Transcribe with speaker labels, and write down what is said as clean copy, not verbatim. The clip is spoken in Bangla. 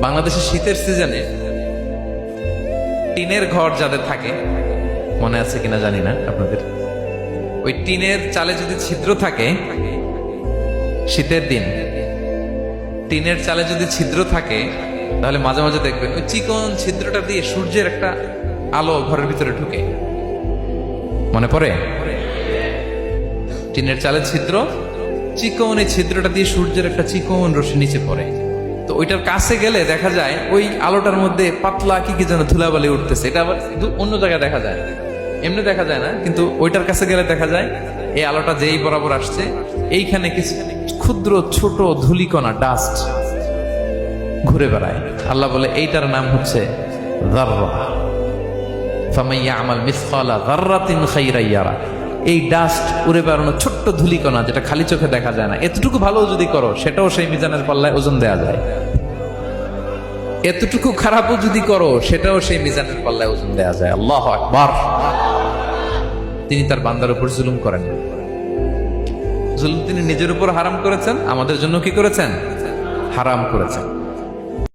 Speaker 1: বাংলাদেশের শীতের সিজনে টিনের ঘর যাদের থাকে, মনে আছে কিনা জানি না আপনাদের, ওই টিনের চালে যদি ছিদ্র থাকে, শীতের দিন টিনের চালে যদি ছিদ্র থাকে, তাহলে মাঝে মাঝে দেখবেন ওই চিকন ছিদ্রটা দিয়ে সূর্যের একটা আলো ঘরের ভিতরে ঢুকে। মনে পড়ে? টিনের চালে ছিদ্র, চিকন এই ছিদ্রটা দিয়ে সূর্যের একটা চিকন রশ্মি নিচে পড়ে। তো ওইটার কাছে গেলে দেখা যায় ওই আলোটার মধ্যে পাতলা কি কি যেন ধুলাবালি উঠতেছে। এটা আবার অন্য জায়গায় দেখা যায়, এমনি দেখা যায় না, কিন্তু ওইটার কাছে গেলে দেখা যায় এই আলোটা যেই বরাবর আসছে, এইখানে কিছু ক্ষুদ্র ছোট ধূলিকণা, ডাস্ট ঘুরে বেড়ায়। আল্লাহ বলে এইটার নাম হচ্ছে যাররা। ফামান ইয়ামাল মিসকালা যাররাতিন খাইরান ইয়ারা। এই ডাস্ট উড়ে বেড়ানো ছোট্ট ধূলিকণা, যেটা খালি চোখে দেখা যায় না, এতটুকু ভালো যদি করো, সেটাও সেই মিজানের পাল্লায় ওজন দেয়া যায়। এতটুকু খারাপও যদি করো, সেটাও সেই মিজানের পাল্লায় ওজন দেয়া যায়। আল্লাহু আকবার। তিনি তার বান্দার উপর জুলুম করেন না। জুলুম তিনি নিজের উপর হারাম করেছেন, আমাদের জন্য কি করেছেন? হারাম করেছেন।